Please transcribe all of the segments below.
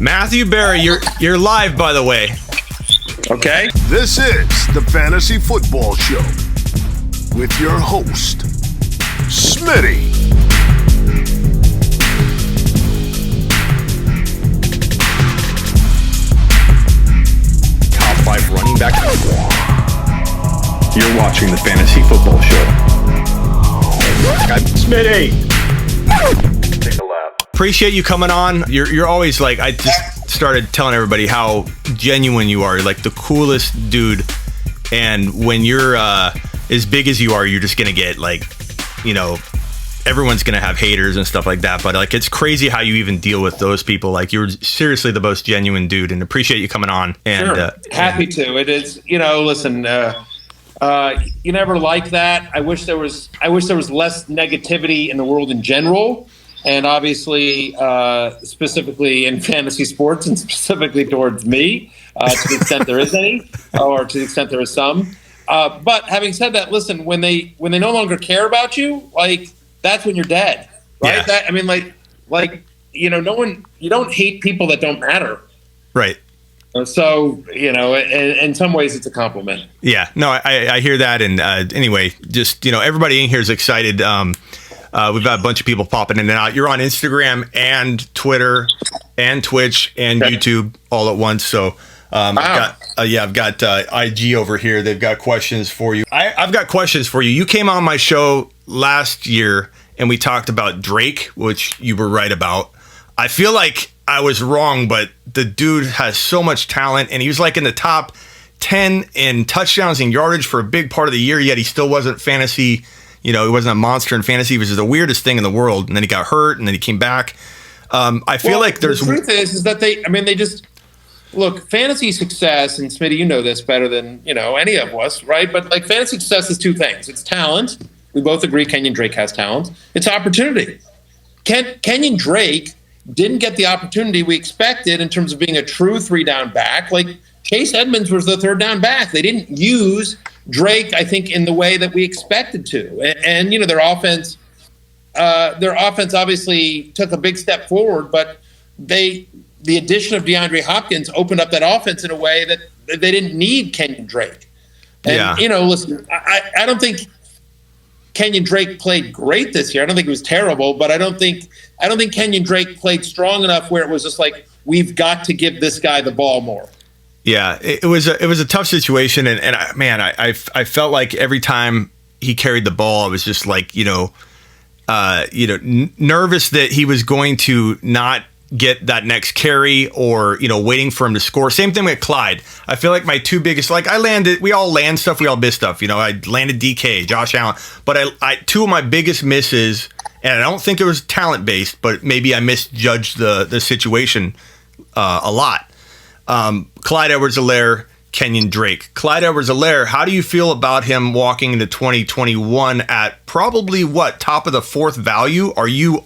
Matthew Berry, you're live, by the way. Okay. This is the Fantasy Football Show with your host, Smitty. Top 5 running back. You're watching the Fantasy Football Show. Smitty. Take a lap. Appreciate you coming on. You're always like, I just started telling everybody how genuine you are. You're like the coolest dude. And when you're as big as you are, you're just going to get like, you know, everyone's going to have haters and stuff like that. But like, it's crazy how you even deal with those people. Like, you're seriously the most genuine dude, and appreciate you coming on. And sure. Happy to. It is, you know, listen, you never like that. I wish there was less negativity in the world in general. And obviously, specifically in fantasy sports, and specifically towards me, to the extent there is any, or to the extent there is some. But having said that, listen, when they no longer care about you, like, that's when you're dead, right? Yeah. Like you know, you don't hate people that don't matter, right. So, you know, in some ways it's a compliment. Yeah, no, I hear that. And anyway, just, you know, everybody in here is excited. We've got a bunch of people popping in and out. You're on Instagram and Twitter and Twitch and YouTube all at once. So wow. I've got IG over here. They've got questions for you. I've got questions for you. You came on my show last year and we talked about Drake, which you were right about. I feel like I was wrong, but the dude has so much talent, and he was like in the top 10 in touchdowns and yardage for a big part of the year, yet he still wasn't fantasy. You know, he wasn't a monster in fantasy. He was the weirdest thing in the world. And then he got hurt, and then he came back. I feel like there's... The truth is that they just... Look, fantasy success, and Smitty, you know this better than, you know, any of us, right? But, like, fantasy success is two things. It's talent. We both agree Kenyan Drake has talent. It's opportunity. Kenyan Drake didn't get the opportunity we expected in terms of being a true three-down back. Like, Chase Edmonds was the third-down back. They didn't use Drake, I think, in the way that we expected to. And you know, their offense obviously took a big step forward, but the addition of DeAndre Hopkins opened up that offense in a way that they didn't need Kenyan Drake. And, you know, listen, I don't think Kenyan Drake played great this year. I don't think it was terrible, but I don't think Kenyan Drake played strong enough where it was just like, we've got to give this guy the ball more. Yeah, it was a tough situation, and I felt like every time he carried the ball, I was just like, nervous that he was going to not get that next carry, or waiting for him to score. Same thing with Clyde. I feel like my two biggest, we all land stuff, we all miss stuff. I landed DK, Josh Allen, but I two of my biggest misses, and I don't think it was talent based, but maybe I misjudged the situation a lot. Clyde Edwards-Helaire, Kenyan Drake. Clyde Edwards-Helaire, how do you feel about him walking into 2021 at probably top of the fourth value? Are you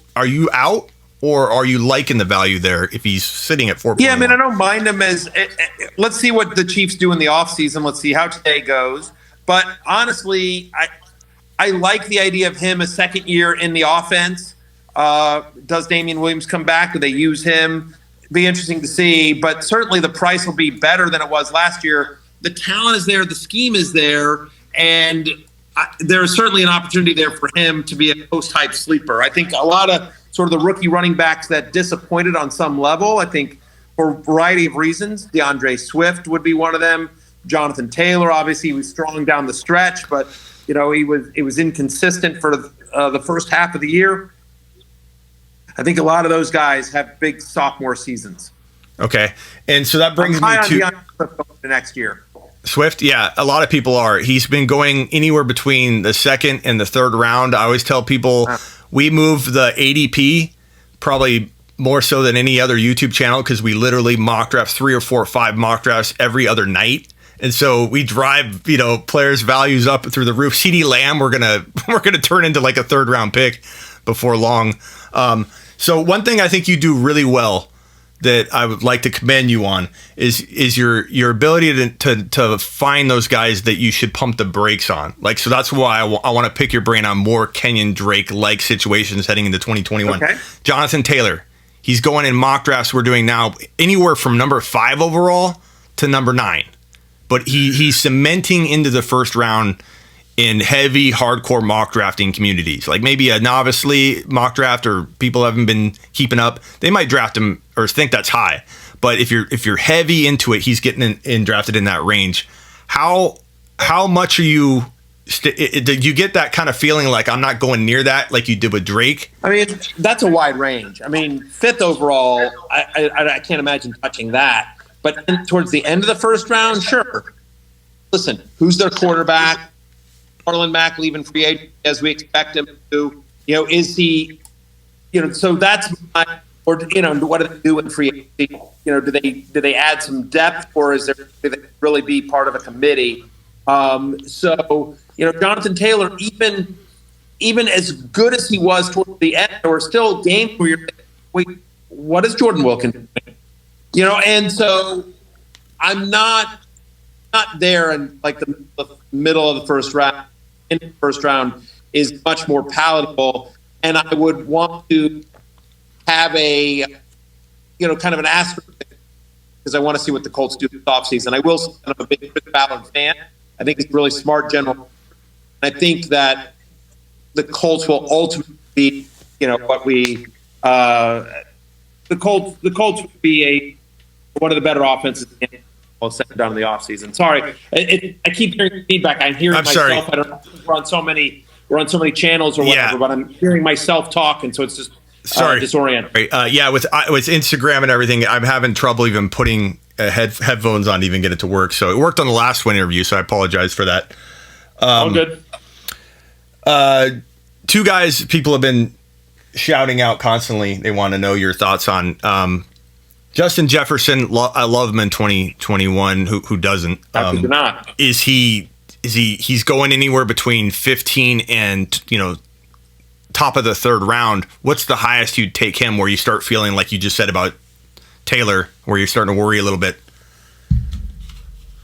out, or are you liking the value there if he's sitting at 4.1? Yeah, I mean, I don't mind him as let's see what the Chiefs do in the offseason. Let's see how today goes. But honestly, I like the idea of him a second year in the offense. Does Damian Williams come back? Do they use him? Be interesting to see, but certainly the price will be better than it was last year. The talent is there, the scheme is there, and there's certainly an opportunity there for him to be a post-hype sleeper. I think a lot of sort of the rookie running backs that disappointed on some level, I think for a variety of reasons, DeAndre Swift would be one of them. Jonathan Taylor, obviously, he was strong down the stretch, but he was inconsistent for the first half of the year. I think a lot of those guys have big sophomore seasons. Okay. And so that brings me to the next year. Swift. Yeah. A lot of people are. He's been going anywhere between the second and the third round. I always tell people we move the ADP probably more so than any other YouTube channel, because we literally mock draft 3 or 4 or 5 mock drafts every other night. And so we drive, players' values up through the roof. Ceedee Lamb, we're gonna turn into like a third round pick before long. So one thing I think you do really well that I would like to commend you on is your ability to find those guys that you should pump the brakes on. Like, so that's why I want to pick your brain on more Kenyan Drake like situations heading into 2021. Okay. Jonathan Taylor, He's going in mock drafts we're doing now anywhere from number 5 overall to number 9. But he's cementing into the first round in heavy, hardcore mock drafting communities. Like maybe a novice league mock draft or people haven't been keeping up, they might draft him or think that's high. But if you're heavy into it, he's getting in drafted in that range. How much are you? Did you get that kind of feeling like I'm not going near that like you did with Drake? I mean, that's a wide range. I mean, 5th overall, I can't imagine touching that. But towards the end of the first round, sure. Listen, who's their quarterback? Marlon Mack leaving free agent as we expect him to. Is he? So that's my. Or what do they do in free agency? Do they add some depth, or do they really be part of a committee? So Jonathan Taylor, even as good as he was towards the end, there were still games where you're thinking, wait, what is Jordan Wilkins doing? And so I'm not there in like the middle of the first round. In the first round is much more palatable, and I would want to have a kind of an asterisk because I want to see what the Colts do this offseason. I will say I'm a big Chris Ballard fan. I think he's a really smart general. I think that the Colts will ultimately be, what we the Colts would be one of the better offenses in the NFL set down in the offseason. Sorry, I keep hearing feedback. I'm hearing myself. Sorry. I don't know. We're on so many channels or whatever, but I'm hearing myself talk, and so it's just disorienting. With Instagram and everything, I'm having trouble even putting headphones on to even get it to work. So it worked on the last one interview, so I apologize for that. All good. 2 guys people have been shouting out constantly. They want to know your thoughts on Justin Jefferson. I love him in 2021. Who doesn't? How could you not? He's going anywhere between 15 and top of the 3rd round. What's the highest you'd take him where you start feeling like you just said about Taylor, where you're starting to worry a little bit?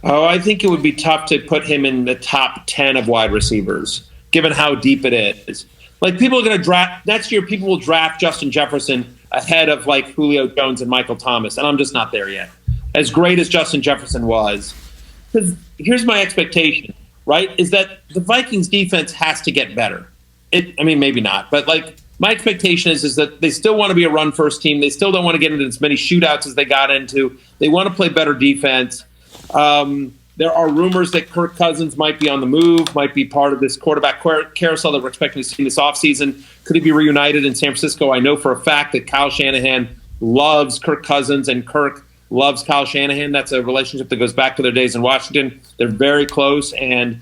Oh, I think it would be tough to put him in the top 10 of wide receivers, given how deep it is. Like people are going to draft next year. People will draft Justin Jefferson ahead of like Julio Jones and Michael Thomas, and I'm just not there yet. As great as Justin Jefferson was, because here's my expectation, right? Is that the Vikings defense has to get better. Maybe not, but like my expectation is that they still want to be a run first team. They still don't want to get into as many shootouts as they got into. They want to play better defense. There are rumors that Kirk Cousins might be on the move, might be part of this quarterback carousel that we're expecting to see this offseason. Could he be reunited in San Francisco? I know for a fact that Kyle Shanahan loves Kirk Cousins and Kirk loves Kyle Shanahan. That's a relationship that goes back to their days in Washington. They're very close, and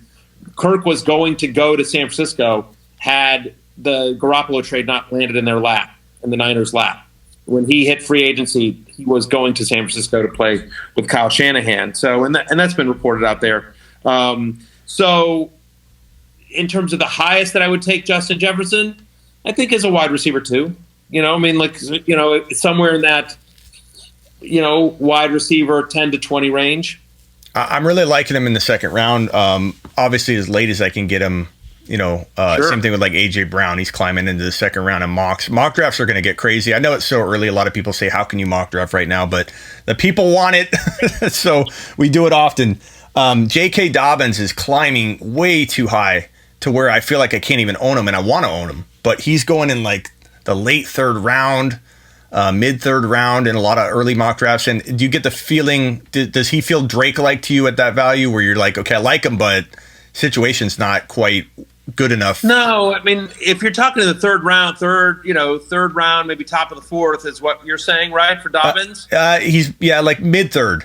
Kirk was going to go to San Francisco had the Garoppolo trade not landed in their lap, in the Niners' lap. When he hit free agency, he was going to San Francisco to play with Kyle Shanahan. So, and that's been reported out there. So, in terms of the highest that I would take Justin Jefferson, I think as a wide receiver too. Somewhere in that, wide receiver 10 to 20 range. I'm really liking him in the 2nd round. Obviously, as late as I can get him. Sure. Same thing with like AJ Brown. He's climbing into the 2nd round of mocks. Mock drafts are going to get crazy. I know it's so early. A lot of people say, how can you mock draft right now? But the people want it. So we do it often. J.K. Dobbins is climbing way too high to where I feel like I can't even own him, and I want to own him. But he's going in like the late 3rd round, mid 3rd round in a lot of early mock drafts. And do you get the feeling, does he feel Drake-like to you at that value where you're like, okay, I like him, but situation's not quite good enough? No, if you're talking to the 3rd round, 3rd round, maybe top of the 4th is what you're saying, right, for Dobbins? He's like mid 3rd.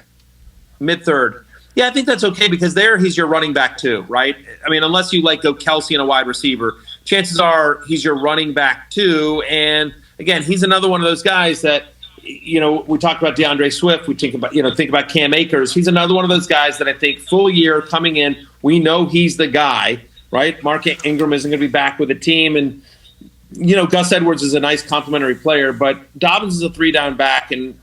Mid 3rd. Yeah, I think that's okay because there he's your running back too, right? Unless you go Kelsey and a wide receiver, chances are he's your running back too. And again, he's another one of those guys that, we talked about DeAndre Swift. We think about Cam Akers. He's another one of those guys that I think full year coming in, we know he's the guy. Right, Mark Ingram isn't going to be back with the team, and Gus Edwards is a nice complementary player, but Dobbins is a 3-down back, and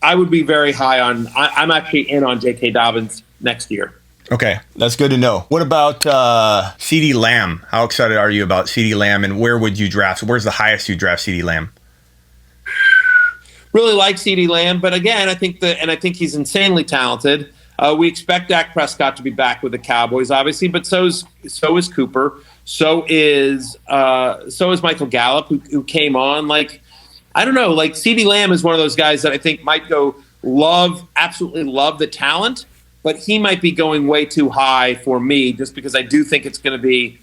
I would be very high on. I'm actually in on J.K. Dobbins next year. Okay, that's good to know. What about Ceedee Lamb? How excited are you about Ceedee Lamb, and where would you draft? Where's the highest you draft Ceedee Lamb? really like Ceedee Lamb, but again, I think he's insanely talented. We expect Dak Prescott to be back with the Cowboys, obviously, but so is Cooper. So is Michael Gallup, who came on. Like, I don't know. Like, Ceedee Lamb is one of those guys that I think might absolutely love the talent, but he might be going way too high for me, just because I do think it's going to be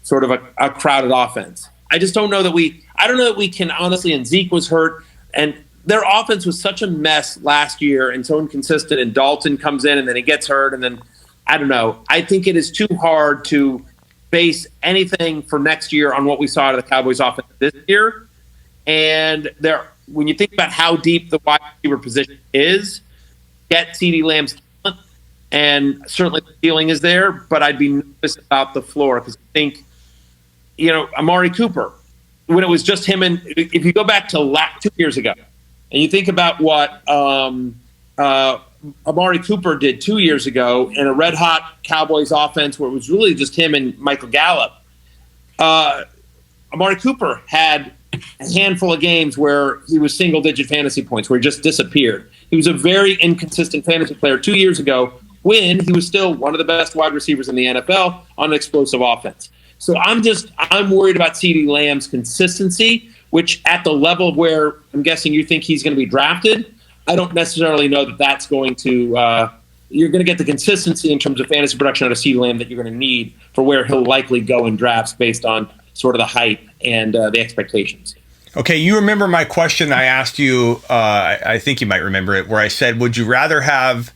sort of a crowded offense. I just don't know that I don't know that we can honestly. And Zeke was hurt, and their offense was such a mess last year and so inconsistent. And Dalton comes in and then he gets hurt, and then I don't know. I think it is too hard to base anything for next year on what we saw out of the Cowboys offense this year. And when you think about how deep the wide receiver position is, get Ceedee Lamb's talent, and certainly the ceiling is there, but I'd be nervous about the floor because I think, Amari Cooper, when it was just him, and if you go back to 2 years ago, and you think about what Amari Cooper did 2 years ago in a red-hot Cowboys offense where it was really just him and Michael Gallup, Amari Cooper had a handful of games where he was single-digit fantasy points, where he just disappeared. He was a very inconsistent fantasy player 2 years ago when he was still one of the best wide receivers in the NFL on an explosive offense. So I'm worried about Ceedee Lamb's consistency, which at the level of where I'm guessing you think he's going to be drafted, I don't necessarily know that that's going to you're going to get the consistency in terms of fantasy production out of Ceedee Lamb that you're going to need for where he'll likely go in drafts based on sort of the hype and the expectations. Okay, you remember my question I asked you, I think you might remember it, where I said, would you rather have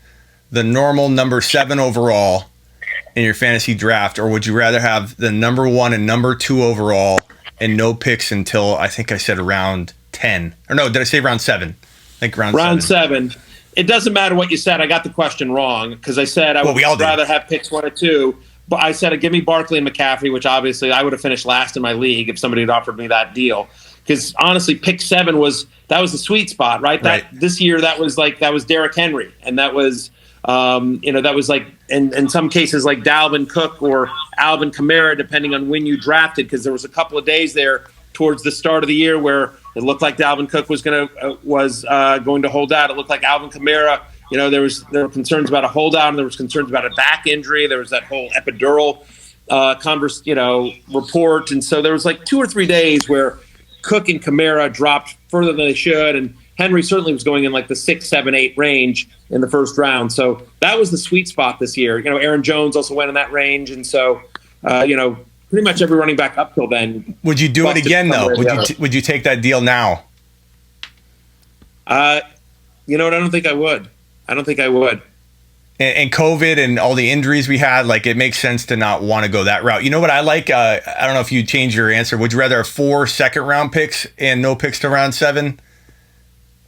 the normal number 7 overall in your fantasy draft, or would you rather have the number 1 and number 2 overall and no picks until, I think I said around 10? Or no, did I say round 7? I think round 7. It doesn't matter what you said. I got the question wrong because I said I would rather have picks 1 or 2. But I said, give me Barkley and McCaffrey, which obviously I would have finished last in my league if somebody had offered me that deal. Because honestly, pick 7 was the sweet spot, right? This year that was Derrick Henry, and that was that was like in some cases like Dalvin Cook or Alvin Kamara, depending on when you drafted, because there was a couple of days there towards the start of the year where it looked like Dalvin Cook was going to hold out. It looked like Alvin Kamara. There were concerns about a holdout, and there was concerns about a back injury. There was that whole epidural report, and so there was like 2 or 3 days where Cook and Kamara dropped further than they should, and Henry certainly was going in like the 6, 7, 8 range in the first round. So that was the sweet spot this year. Aaron Jones also went in that range, and so pretty much every running back up till then. Would you do it again though? Would you take that deal now? You know what? I don't think I would. And COVID and all the injuries we had, like, it makes sense to not want to go that route. You know what I like? I don't know if you change your answer. Would you rather have 4 second-round picks and no picks to round 7,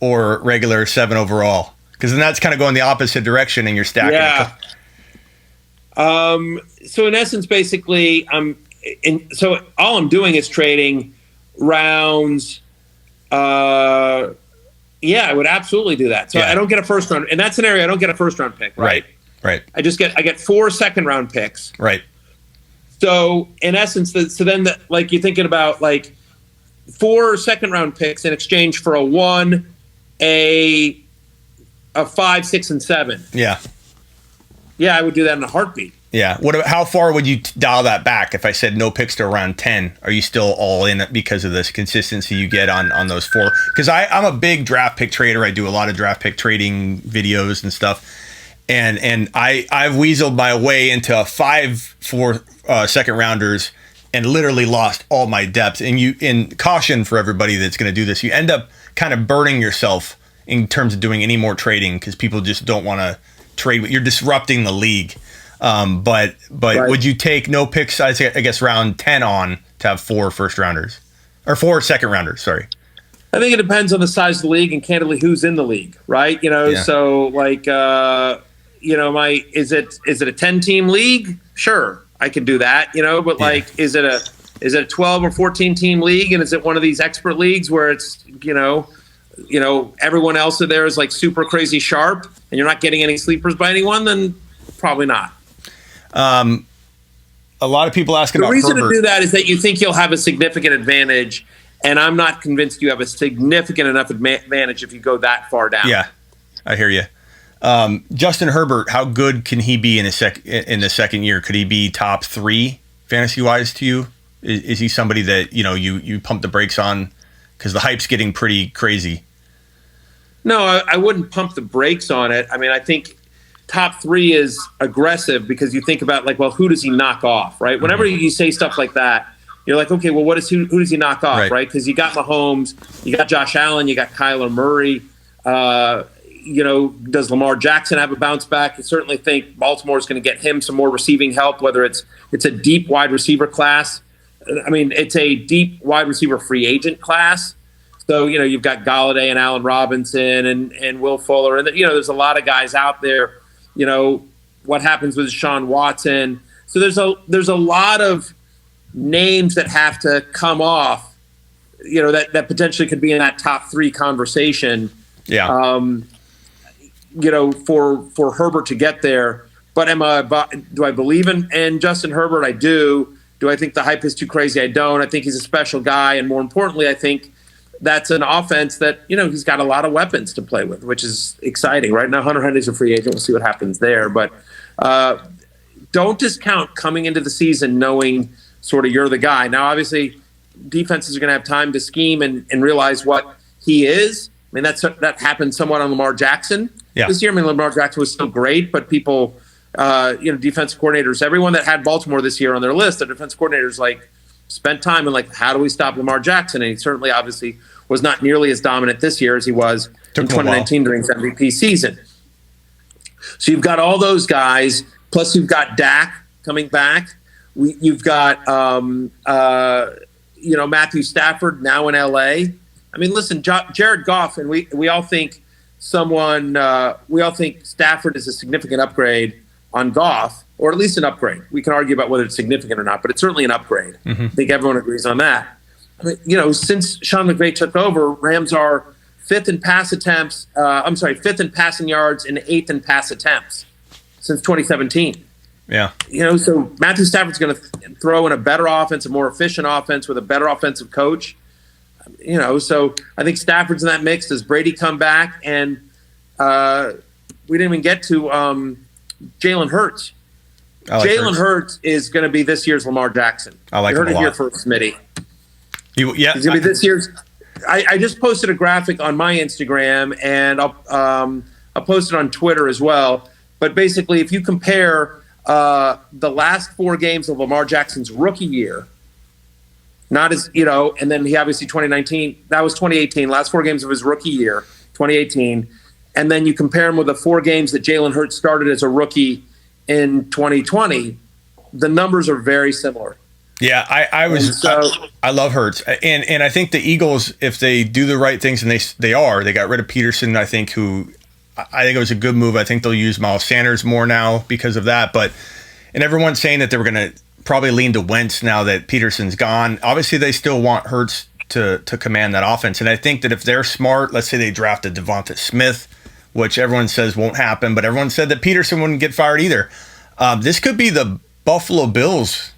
or regular 7 overall? Because then that's kind of going the opposite direction, and you're stacking. Yeah. So in essence, basically, so all I'm doing is trading rounds. Yeah, I would absolutely do that. So I don't get a first round in that scenario. I don't get a first round pick. Right. I get 4 second round picks. Right. So in essence, like you're thinking about like 4 second round picks in exchange for a 1, a 5, 6, and 7. Yeah. Yeah, I would do that in a heartbeat. Yeah. How far would you dial that back if I said no picks to around 10? Are you still all in because of this consistency you get on those 4? Because I'm a big draft pick trader. I do a lot of draft pick trading videos and stuff. And I've weaseled my way into 5 second rounders and literally lost all my depth. And in caution for everybody that's going to do this, you end up kind of burning yourself in terms of doing any more trading because people just don't want to trade. You're disrupting the league. But right. Would you take no picks? I guess round 10 on to have 4 first rounders or 4 second rounders. Sorry. I think it depends on the size of the league and candidly who's in the league, right? So like, is it a 10-team league? Sure, I can do that. But like, is it a 12 or 14-team league, and is it one of these expert leagues where it's everyone else in there is like super crazy sharp, and you're not getting any sleepers by anyone? Then probably not. A lot of people ask about the reason Herbert. to do that is that you think you'll have a significant advantage And I'm not convinced you have a significant enough advantage if you go that far down. Yeah, I hear you. Justin Herbert, how good can he be in the second year? Could he be top 3 fantasy wise to you? Is he somebody that you pump the brakes on because the hype's getting pretty crazy? No, I wouldn't pump the brakes on it. I mean, I think top 3 is aggressive because you think about who does he knock off, right? Whenever you say stuff like that, you're like, okay, well, who does he knock off, right? Because you got Mahomes, you got Josh Allen, you got Kyler Murray. Does Lamar Jackson have a bounce back? I certainly think Baltimore is going to get him some more receiving help, whether it's a deep wide receiver class. I mean, it's a deep wide receiver free agent class. So, you've got Galladay and Allen Robinson and Will Fuller. And, there's a lot of guys out there. What happens with Deshaun Watson. So there's a lot of names that have to come off, that potentially could be in that top 3 conversation. Yeah. For Herbert to get there. But do I believe in Justin Herbert? I do. Do I think the hype is too crazy? I don't. I think he's a special guy. And more importantly, I think that's an offense that, he's got a lot of weapons to play with, which is exciting. Right now, Hunter Henry's a free agent. We'll see what happens there. But don't discount coming into the season knowing sort of you're the guy. Now, obviously, defenses are going to have time to scheme and realize what he is. I mean, that happened somewhat on Lamar Jackson this year. I mean, Lamar Jackson was still great, but people, defensive coordinators, everyone that had Baltimore this year on their list, the defense coordinators spent time and how do we stop Lamar Jackson? And he certainly, obviously, was not nearly as dominant this year as he was in 2019 during his MVP season. So you've got all those guys, plus you've got Dak coming back. You've got Matthew Stafford now in LA. I mean, listen, Jared Goff, and we all think Stafford is a significant upgrade on Goff, or at least an upgrade. We can argue about whether it's significant or not, but it's certainly an upgrade. I think everyone agrees on that. I mean, since Sean McVay took over, Rams are 5th in passing yards and 8th in pass attempts since 2017. Yeah. So Matthew Stafford's going to throw in a better offense, a more efficient offense with a better offensive coach. So I think Stafford's in that mix. Does Brady come back? And we didn't even get to Jalen Hurts. Jalen Hurts is going to be this year's Lamar Jackson. I like you heard him a it here lot. first, Smitty. He's going to be this year's. I just posted a graphic on my Instagram, and I'll post it on Twitter as well. But basically, if you compare the last 4 games of Lamar Jackson's rookie year, not as, and then he obviously 2019, that was 2018, last 4 games of his rookie year, 2018. And then you compare him with the 4 games that Jalen Hurts started as a rookie in 2020, the numbers are very similar. Yeah, I love Hurts. And I think the Eagles, if they do the right things, and they got rid of Peterson, I think it was a good move. I think they'll use Miles Sanders more now because of that. And everyone's saying that they were going to probably lean to Wentz now that Peterson's gone. Obviously, they still want Hurts to command that offense. And I think that if they're smart, let's say they drafted Devonta Smith, which everyone says won't happen, but everyone said that Peterson wouldn't get fired either. This could be the Buffalo Bills,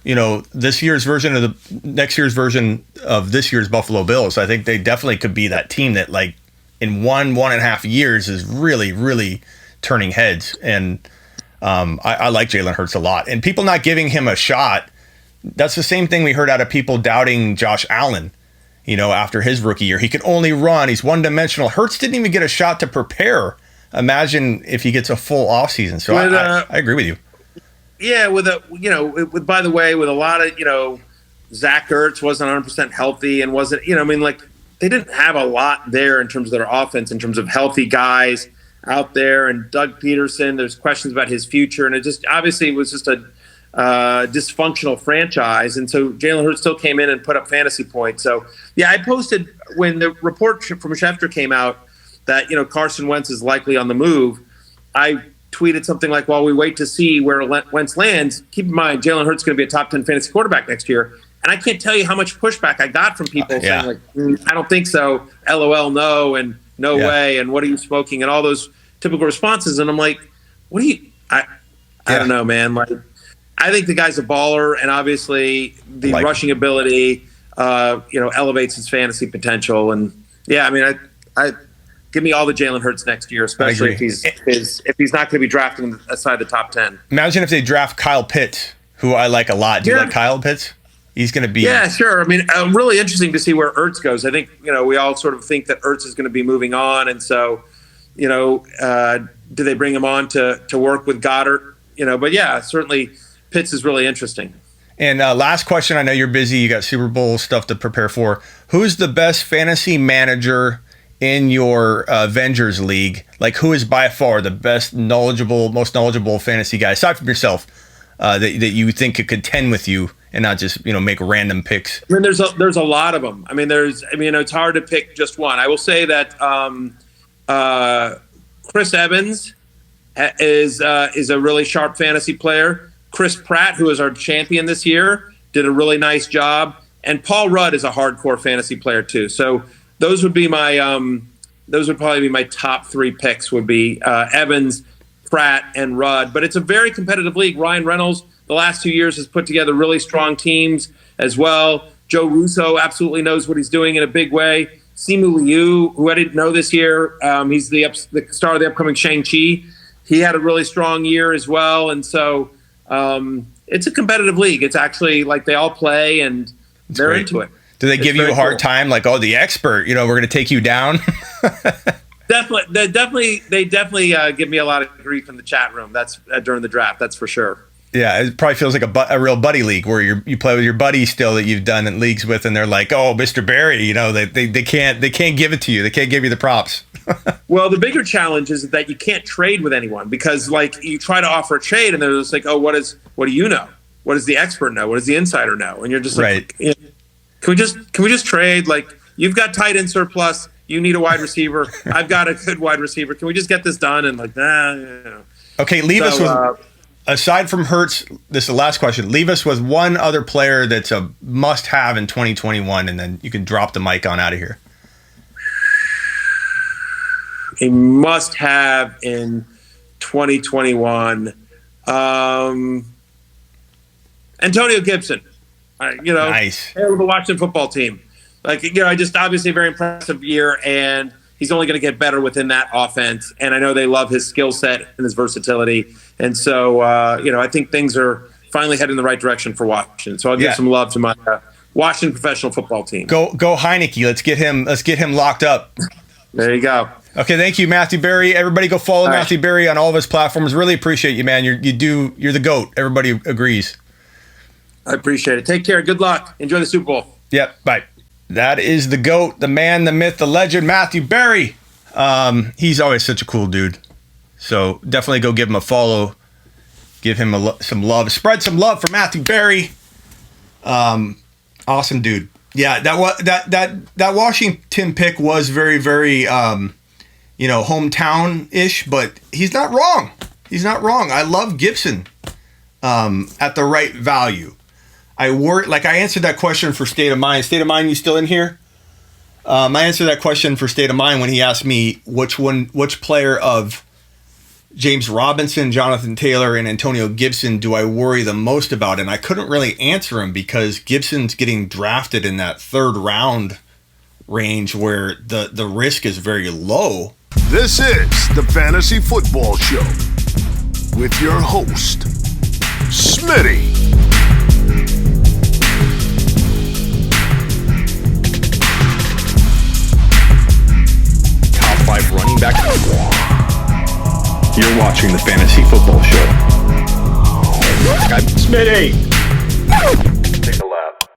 this year's version of the next year's version of this year's Buffalo Bills. I think they definitely could be that team that, in 1.5 years is really, really turning heads. And I like Jalen Hurts a lot. And people not giving him a shot, that's the same thing we heard out of people doubting Josh Allen, after his rookie year. He can only run. He's one-dimensional. Hurts didn't even get a shot to prepare. Imagine if he gets a full offseason. So I agree with you. Yeah, by the way, with a lot of, Zach Ertz wasn't 100% healthy and wasn't, they didn't have a lot there in terms of their offense, in terms of healthy guys out there. And Doug Peterson, there's questions about his future. And it just, obviously, was just a dysfunctional franchise. And so Jalen Hurts still came in and put up fantasy points. So, yeah, I posted when the report from Schefter came out that, Carson Wentz is likely on the move. I tweeted something like, while we wait to see where Wentz lands, keep in mind, Jalen Hurts is going to be a top 10 fantasy quarterback next year. And I can't tell you how much pushback I got from people saying, I don't think so, LOL, no, and no way, and what are you smoking, and all those typical responses. And I'm like, what do you – I don't know, man. I think the guy's a baller, and obviously the rushing ability, elevates his fantasy potential. And yeah, I mean, I give me all the Jalen Hurts next year, especially if he's not going to be drafting aside the top 10. Imagine if they draft Kyle Pitts, who I like a lot. Do you like Kyle Pitts? He's going to be. Yeah, sure. I mean, really interesting to see where Ertz goes. I think, we all sort of think that Ertz is going to be moving on. And so, do they bring him on to work with Goddard? But yeah, certainly Pitts is really interesting. And last question. I know you're busy. You got Super Bowl stuff to prepare for. Who's the best fantasy manager in your Avengers league? Like, who is by far the most knowledgeable fantasy guy, aside from yourself, that you think could contend with you and not just, make random picks? I mean, there's a lot of them. I mean, it's hard to pick just one. I will say that Chris Evans is a really sharp fantasy player. Chris Pratt, who is our champion this year, did a really nice job. And Paul Rudd is a hardcore fantasy player too. So those would be those would probably be my top 3 picks. Would be Evans, Pratt, and Rudd. But it's a very competitive league. Ryan Reynolds, the last 2 years, has put together really strong teams as well. Joe Russo absolutely knows what he's doing in a big way. Simu Liu, who I didn't know this year, he's the star of the upcoming Shang-Chi. He had a really strong year as well. And so it's a competitive league. It's actually like they all play and they're into it. Do they give you a hard time? Like, oh, the expert, we're going to take you down? Definitely. They definitely give me a lot of grief in the chat room. That's during the draft. That's for sure. Yeah, it probably feels like a real buddy league where you play with your buddies still that you've done in leagues with, and they're like, "Oh, Mr. Barry," they can't give it to you. They can't give you the props. Well, the bigger challenge is that you can't trade with anyone because, like, you try to offer a trade, and they're just like, "Oh, what do you know? What does the expert know? What does the insider know?" And you're just like, right. Can we just trade? Like, you've got tight end surplus. You need a wide receiver. I've got a good wide receiver. Can we just get this done? And like, Okay, leave us with. Aside from Hurts, this is the last question. Leave us with one other player that's a must-have in 2021, and then you can drop the mic on out of here. A must-have in 2021. Antonio Gibson. Nice. Head of the Washington football team. Just obviously a very impressive year, and he's only going to get better within that offense. And I know they love his skill set and his versatility. And so, I think things are finally heading in the right direction for Washington. So I'll give some love to my Washington professional football team. Go Heineke. Let's get him locked up. There you go. Okay, thank you, Matthew Berry. Everybody go follow Matthew Berry on all of his platforms. Really appreciate you, man. You're the GOAT. Everybody agrees. I appreciate it. Take care. Good luck. Enjoy the Super Bowl. Yep. Bye. That is the GOAT, the man, the myth, the legend, Matthew Berry. He's always such a cool dude. So definitely go give him a follow. Give him some love. Spread some love for Matthew Berry. Awesome dude. Yeah, that Washington pick was very, very, hometown-ish, but he's not wrong. I love Gibson at the right value. I answered that question for State of Mind. State of Mind, you still in here? I answered that question for State of Mind when he asked me which player of James Robinson, Jonathan Taylor, and Antonio Gibson do I worry the most about? And I couldn't really answer him because Gibson's getting drafted in that 3rd round range where the risk is very low. This is the Fantasy Football Show with your host, Smitty. Top 5 running back. You're watching the Fantasy Football Show. Smitty.